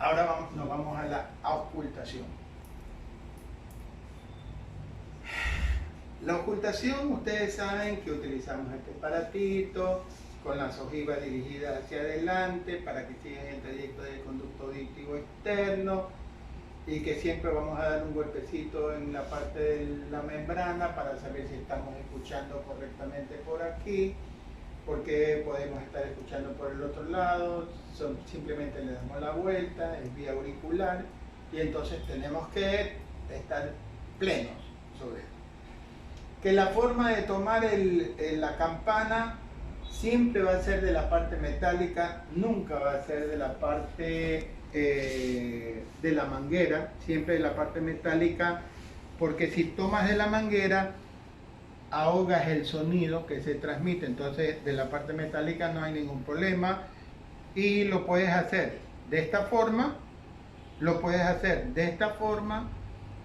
Ahora nos vamos a la auscultación. La ocultación, ustedes saben que utilizamos este aparatito con las ojivas dirigidas hacia adelante para que sigan el trayecto del conducto auditivo externo y que siempre vamos a dar un golpecito en la parte de la membrana para saber si estamos escuchando correctamente por aquí, porque podemos estar escuchando por el otro lado. Simplemente le damos la vuelta, es vía auricular, y entonces tenemos que estar plenos sobre esto. Que la forma de tomar la campana siempre va a ser de la parte metálica, nunca va a ser de la parte de la manguera, siempre de la parte metálica, porque si tomas de la manguera ahogas el sonido que se transmite. Entonces de la parte metálica no hay ningún problema y lo puedes hacer de esta forma, lo puedes hacer de esta forma,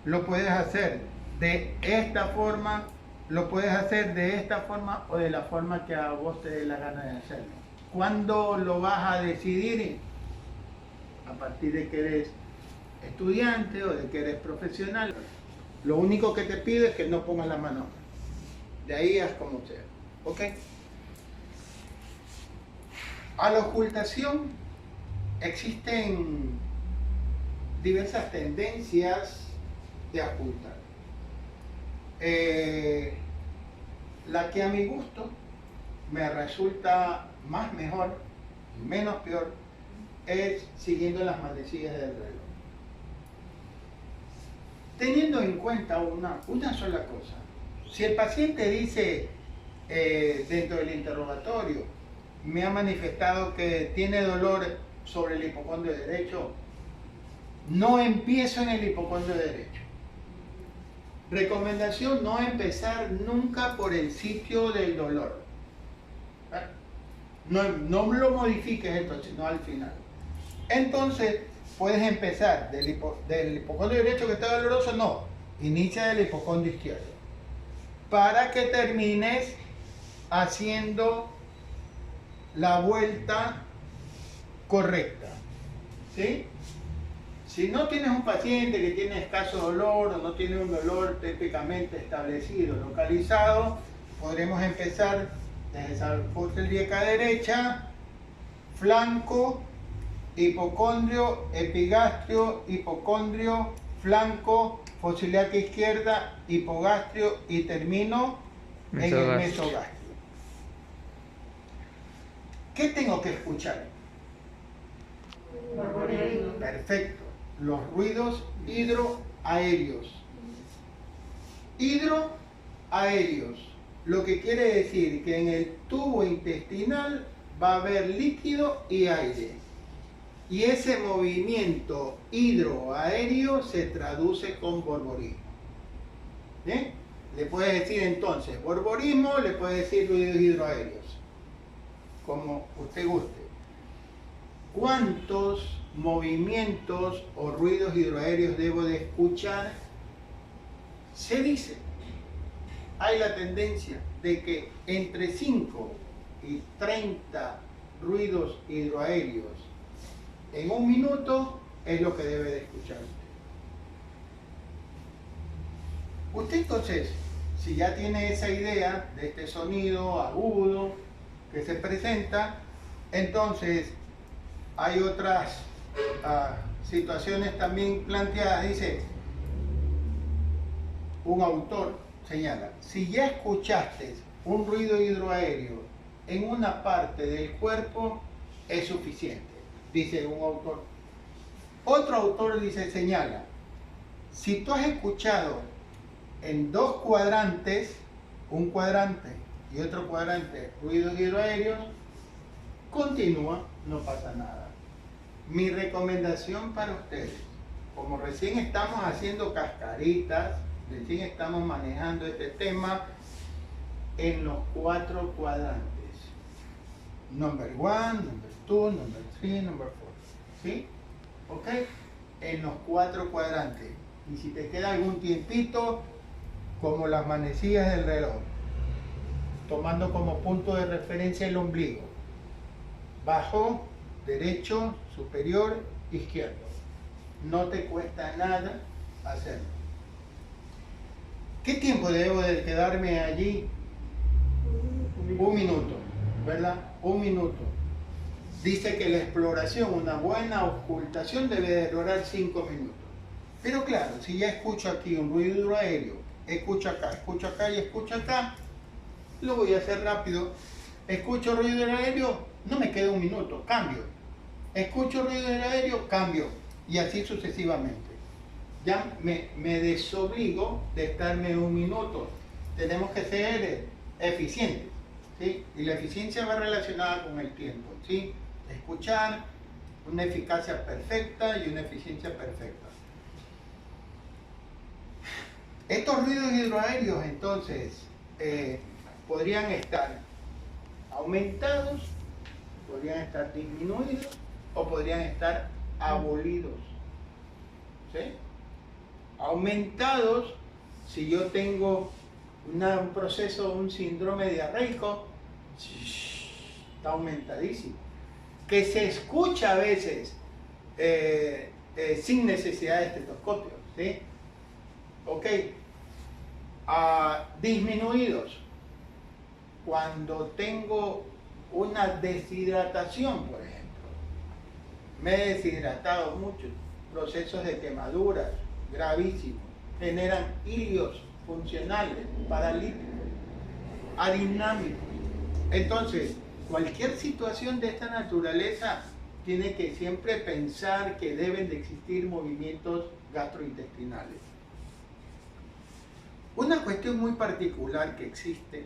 lo puedes hacer de esta forma, lo puedes hacer de esta forma o de la forma que a vos te dé la gana de hacerlo. ¿Cuándo lo vas a decidir? A partir de que eres estudiante o de que eres profesional. Lo único que te pido es que no pongas la mano. De ahí haz como sea. ¿Ok? A la ocultación existen diversas tendencias de ocultar. La que a mi gusto me resulta más mejor y menos peor es siguiendo las manecillas del reloj. Teniendo en cuenta una sola cosa. Si el paciente dice dentro del interrogatorio, me ha manifestado que tiene dolor sobre el hipocondrio derecho, no empiezo en el hipocondrio derecho. Recomendación: no empezar nunca por el sitio del dolor. No lo modifiques esto, sino al final. Entonces, puedes empezar del hipocondrio derecho que está doloroso, no. Inicia del hipocondrio izquierdo. Para que termines haciendo la vuelta correcta. ¿Sí? Si no tienes un paciente que tiene escaso dolor o no tiene un dolor típicamente establecido, localizado, podremos empezar desde esa fosa ilíaca derecha, flanco, hipocondrio, epigastrio, hipocondrio, flanco, fosa ilíaca izquierda, hipogastrio y termino en el mesogastrio. ¿Qué tengo que escuchar? Perfecto. Los ruidos hidroaéreos. Hidroaéreos, lo que quiere decir que en el tubo intestinal va a haber líquido y aire. Y ese movimiento hidroaéreo se traduce con borborismo. ¿Bien? Le puedes decir entonces borborismo, le puedes decir ruidos hidroaéreos, como usted guste. ¿Cuántos movimientos o ruidos hidroaéreos debo de escuchar? Se dice, hay la tendencia de que entre 5 y 30 ruidos hidroaéreos en un minuto es lo que debe de escuchar usted. Usted entonces, si ya tiene esa idea de este sonido agudo que se presenta, entonces hay otras situaciones también planteadas. Dice, un autor señala, si ya escuchaste un ruido hidroaéreo en una parte del cuerpo, es suficiente, dice un autor. Otro autor dice, señala, si tú has escuchado en dos cuadrantes, un cuadrante y otro cuadrante, ruidos hidroaéreos, continúa, no pasa nada. Mi recomendación para ustedes, como recién estamos haciendo cascaritas, recién estamos manejando este tema en los 4 cuadrantes. Number 1, number 2, number 3, number 4. ¿Sí? ¿Ok? En los 4 cuadrantes. Y si te queda algún tiempito, como las manecillas del reloj, tomando como punto de referencia el ombligo. Bajo, derecho, superior, izquierdo. No te cuesta nada hacerlo. ¿Qué tiempo debo de quedarme allí? Un minuto, ¿verdad? Un minuto. Dice que la exploración, una buena ocultación debe de durar 5 minutos. Pero claro, si ya escucho aquí un ruido aéreo, escucho acá y escucho acá, lo voy a hacer rápido. Escucho ruido aéreo, no me queda un minuto, cambio. Escucho ruido aéreo, cambio. Y así sucesivamente. Ya me desobligo de estarme un minuto. Tenemos que ser eficientes, ¿sí? Y la eficiencia va relacionada con el tiempo, ¿sí? Escuchar, una eficacia perfecta y una eficiencia perfecta. Estos ruidos hidroaéreos, entonces, podrían estar aumentados, podrían estar disminuidos o podrían estar abolidos, ¿sí? Aumentados, si yo tengo un proceso, un síndrome diarreico, está aumentadísimo. Que se escucha a veces sin necesidad de estetoscopio, ¿sí? Ok. Disminuidos, cuando tengo una deshidratación, por ejemplo. Me he deshidratado mucho, procesos de quemaduras gravísimos, generan hilios funcionales, paralíticos, adinámicos. Entonces, cualquier situación de esta naturaleza tiene que siempre pensar que deben de existir movimientos gastrointestinales. Una cuestión muy particular que existe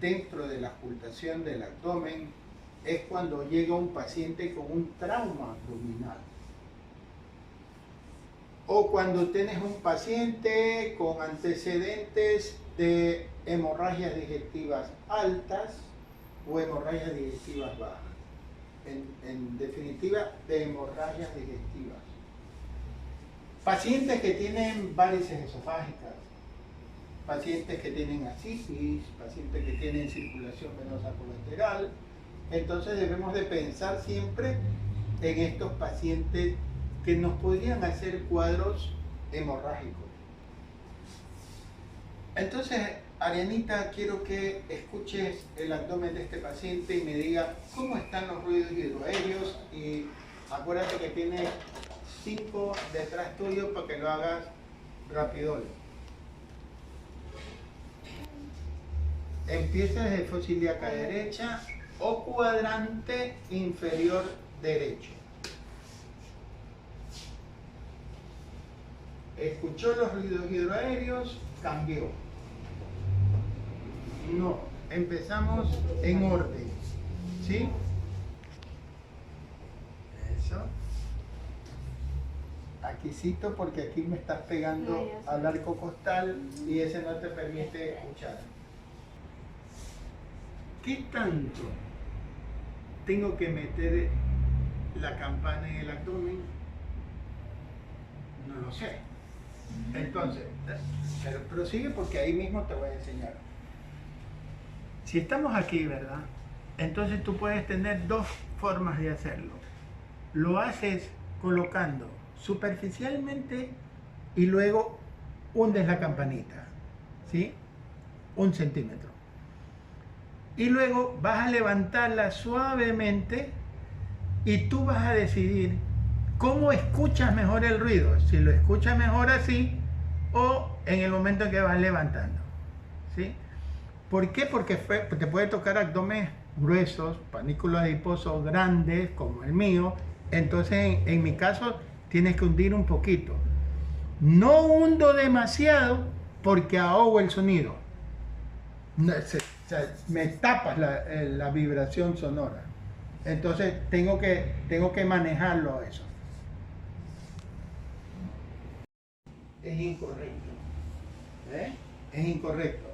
dentro de la ocultación del abdomen es cuando llega un paciente con un trauma abdominal. O cuando tienes un paciente con antecedentes de hemorragias digestivas altas o hemorragias digestivas bajas. En definitiva, de hemorragias digestivas. Pacientes que tienen varices esofágicas, pacientes que tienen ascitis, pacientes que tienen circulación venosa colateral. Entonces debemos de pensar siempre en estos pacientes que nos podrían hacer cuadros hemorrágicos. Entonces, Arianita, quiero que escuches el abdomen de este paciente y me diga cómo están los ruidos hidroaéreos, y acuérdate que tiene 5 detrás tuyo para que lo hagas rápido. Empieza desde fosa ilíaca derecha o cuadrante inferior derecho. Escuchó los ruidos hidroaéreos, cambió. No, empezamos en orden, ¿sí? Eso. Aquícito, porque aquí me estás pegando al arco costal y ese no te permite escuchar. ¿Qué tanto tengo que meter la campana en el abdomen? No lo sé. Entonces, pero prosigue porque ahí mismo te voy a enseñar. Si estamos aquí, ¿verdad? Entonces tú puedes tener 2 formas de hacerlo. Lo haces colocando superficialmente y luego hundes la campanita, ¿sí? 1 centímetro. Y luego vas a levantarla suavemente y tú vas a decidir cómo escuchas mejor el ruido. Si lo escuchas mejor así o en el momento en que vas levantando, ¿sí? ¿Por qué? Porque te puede tocar abdomen gruesos, panículos adiposos grandes como el mío. Entonces en mi caso tienes que hundir un poquito. No hundo demasiado porque ahogo el sonido. Me tapas la vibración sonora. Entonces tengo que manejarlo eso. Es incorrecto. Es incorrecto.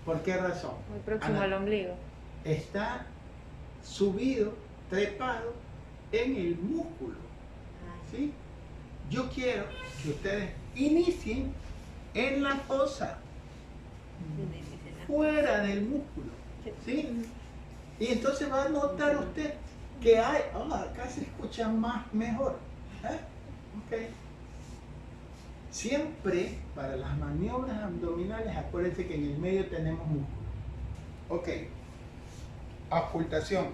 ¿Por qué razón? Muy próximo al ombligo. Está subido, trepado en el músculo, ¿sí? Yo quiero que ustedes inicien en la fosa, fuera del músculo, ¿sí? Y entonces va a notar usted que hay, acá se escucha mejor. Ok. Siempre para las maniobras abdominales, acuérdense que en el medio tenemos músculo. Ok. Auscultación.